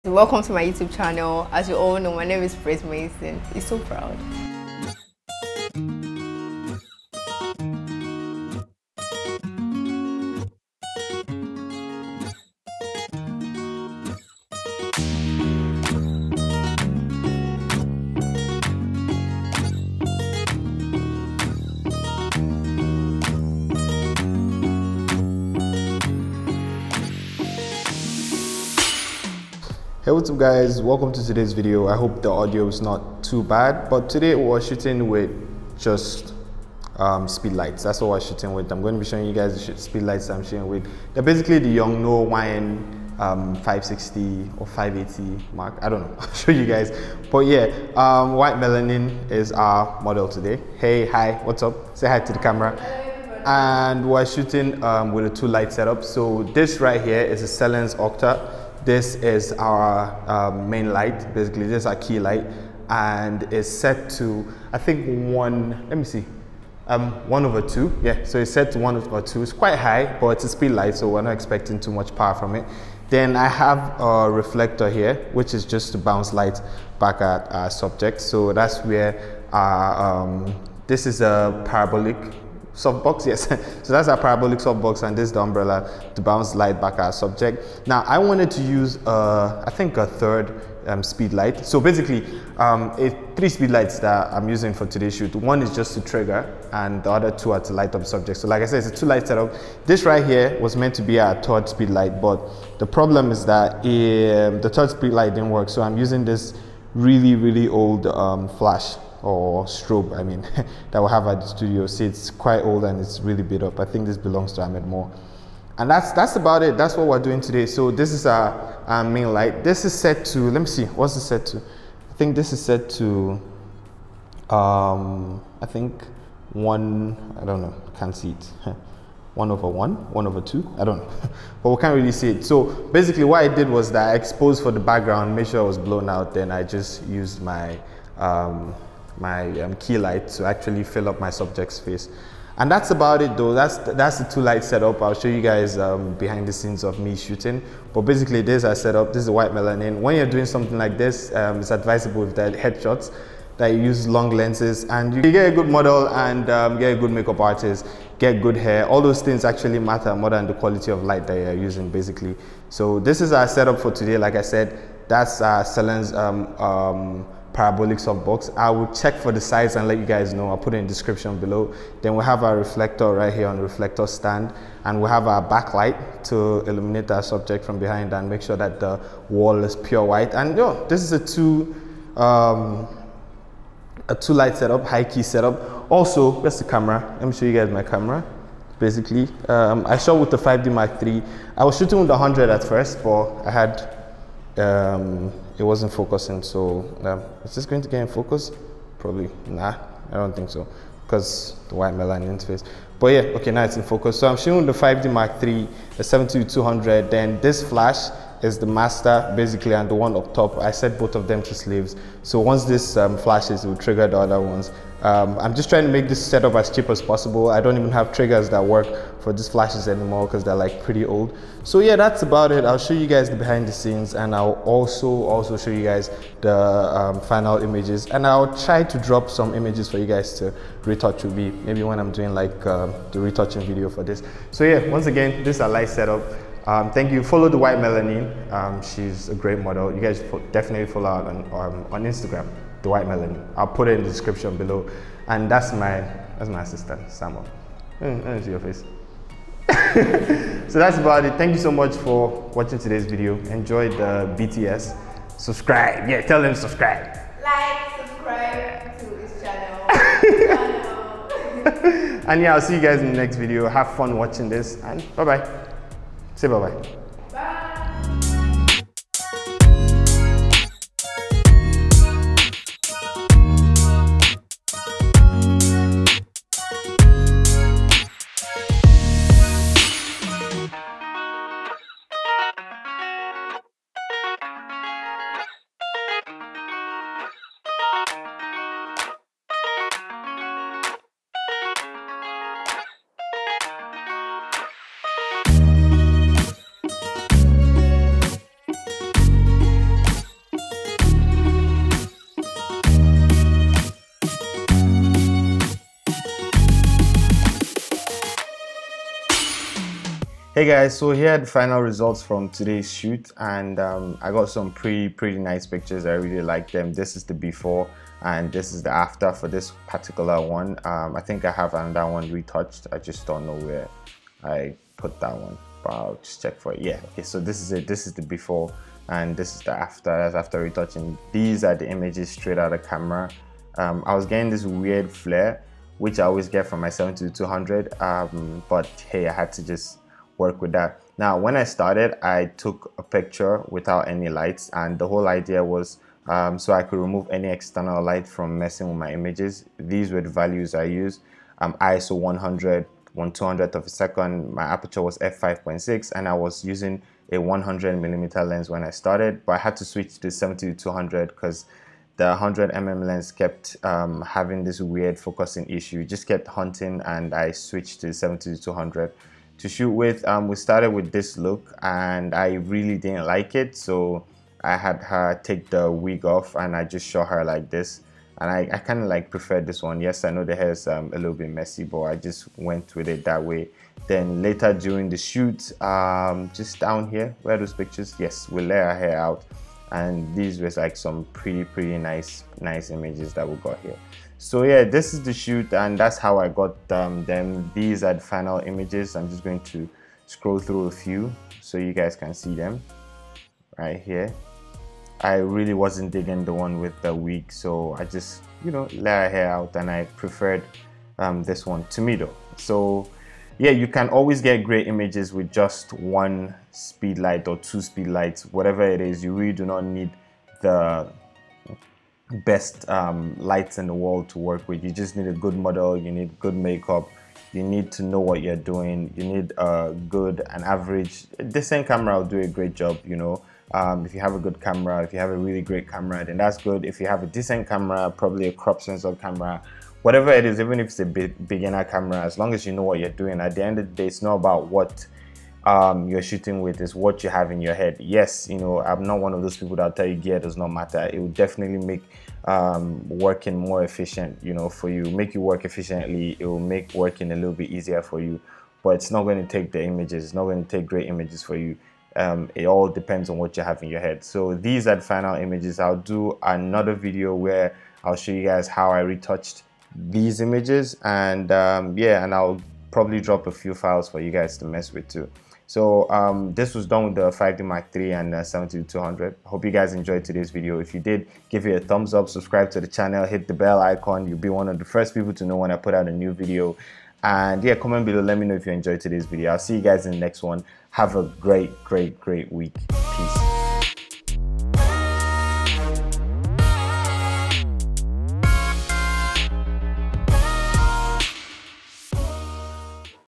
Welcome to my YouTube channel. As you all know, my name is Meyson. I'm so proud. Hey, what's up guys, welcome to today's video. I hope the audio is not too bad, but today we're shooting with just speed lights. That's what we're shooting with. I'm going to be showing you guys the speed lights I'm shooting with. They're basically the Yongnuo YN560 or 580 mark. I don't know. I'll show you guys. But yeah, white melanin is our model today. Hey, hi, what's up? Say hi to the camera. And we're shooting with a 2-light setup. So this right here is a Celens Octa. This is our main light. Basically, this is our key light, and it's set to, I think, 1/2. Yeah, so it's set to 1/2. It's quite high, but it's a speed light, so we're not expecting too much power from it. Then I have a reflector here, which is just to bounce light back at our subject. So that's where this is a parabolic softbox, yes. So that's our parabolic softbox, and this is the umbrella to bounce light back at our subject. Now I wanted to use I think a third speed light. So basically 3 speed lights that I'm using for today's shoot. One is just to trigger, and the other 2 are to light up subject. So like I said, it's a 2-light setup. This right here was meant to be our 3rd speed light, but the problem is that the 3rd speed light didn't work. So I'm using this really old flash or strobe, I mean, that we have at the studio. See, it's quite old and it's really beat up. I think this belongs to Ahmed Moore. And that's about it. That's what we're doing today. So this is our main light. This is set to, let me see, what's it set to? I think this is set to, I think I don't know, can't see it. 1/1, 1/2, I don't know, but we can't really see it. So basically what I did was that I exposed for the background, made sure it was blown out, then I just used my key light to actually fill up my subject's face. And that's about it though. That's the 2-light setup. I'll show you guys behind the scenes of me shooting, but basically this is our setup. This is the white melanin. When you're doing something like this, it's advisable with the headshots that you use long lenses, and you get a good model and get a good makeup artist, get good hair. All those things actually matter more than the quality of light that you're using, basically. So this is our setup for today. Like I said, that's our Celens parabolic softbox. I will check for the size and let you guys know. I'll put it in the description below. Then we have our reflector right here on the reflector stand, and we have our backlight to illuminate our subject from behind and make sure that the wall is pure white. And this is a 2-light setup, high key setup. Also, where's the camera? Let me show you guys my camera. Basically, I shot with the 5D Mark III. I was shooting with the 100 at first, but I had it wasn't focusing. So is this going to get in focus? Probably nah, I don't think so, because the white melanin face. But yeah, okay, now it's in focus. So I'm shooting the 5D Mark III, the 70-200. Then this flash is the master, basically, and the one up top, I set both of them to slaves. So once this flashes, it will trigger the other ones. I'm just trying to make this setup as cheap as possible. I don't even have triggers that work for these flashes anymore because they're like pretty old. So yeah, that's about it. I'll show you guys the behind the scenes, and I'll also show you guys the final images, and I'll try to drop some images for you guys to retouch with me, maybe when I'm doing like the retouching video for this. So yeah, once again, this is a light setup. Thank you. Follow the white melanin. She's a great model. You guys definitely follow her on Instagram, the white melanin. I'll put it in the description below. And that's my assistant, Samuel. Let me see your face. So that's about it. Thank you so much for watching today's video. Enjoy the BTS. Subscribe. Yeah, tell them subscribe. Like, subscribe to his channel. And yeah, I'll see you guys in the next video. Have fun watching this, and bye-bye. Say bye-bye. Hey guys, so here are the final results from today's shoot, and I got some pretty nice pictures. I really like them. This is the before and this is the after for this particular one. I think I have another one retouched. I just don't know where I put that one, but I'll just check for it. Yeah, okay, so this is it. This is the before and this is the after. That's after retouching. These are the images straight out of the camera. I was getting this weird flare, which I always get from my 70-200, but hey, I had to just work with that. Now, when I started, I took a picture without any lights, and the whole idea was so I could remove any external light from messing with my images. These were the values I used. ISO 100, 1/200th of a second. My aperture was f5.6, and I was using a 100mm lens when I started, but I had to switch to 70-200 because the 100mm lens kept having this weird focusing issue. It just kept hunting, and I switched to 70-200 to shoot with. We started with this look, and I really didn't like it, so I had her take the wig off, and I just shot her like this. And I kind of like preferred this one. Yes, I know the hair is a little bit messy, but I just went with it that way. Then later during the shoot, just down here, where are those pictures? Yes, we let our hair out, and these were like some pretty nice images that we got here. So yeah, this is the shoot, and that's how I got them. These are the final images. I'm just going to scroll through a few so you guys can see them right here. I really wasn't digging the one with the wig, so I just, you know, let her hair out, and I preferred this one to me though. So yeah, you can always get great images with just one speed light or two speed lights, whatever it is. You really do not need the best lights in the world to work with. You just need a good model, you need good makeup, you need to know what you're doing, you need a good and average, decent camera will do a great job, you know. If you have a good camera, if you have a really great camera, then that's good. If you have a decent camera, probably a crop sensor camera, whatever it is, even if it's a beginner camera, as long as you know what you're doing, at the end of the day, it's not about what you're shooting with, is what you have in your head. Yes, you know, I'm not one of those people that tell you gear does not matter. It will definitely make working more efficient, you know, for you, make you work efficiently. It will make working a little bit easier for you, but it's not going to take the images. It's not going to take great images for you. It all depends on what you have in your head. So these are the final images. I'll do another video where I'll show you guys how I retouched these images, and yeah, and I'll probably drop a few files for you guys to mess with too. So this was done with the 5D Mark III and 70-200. Hope you guys enjoyed today's video. If you did, give it a thumbs up, subscribe to the channel, hit the bell icon. You'll be one of the first people to know when I put out a new video. And yeah, comment below, let me know if you enjoyed today's video. I'll see you guys in the next one. Have a great week. Peace.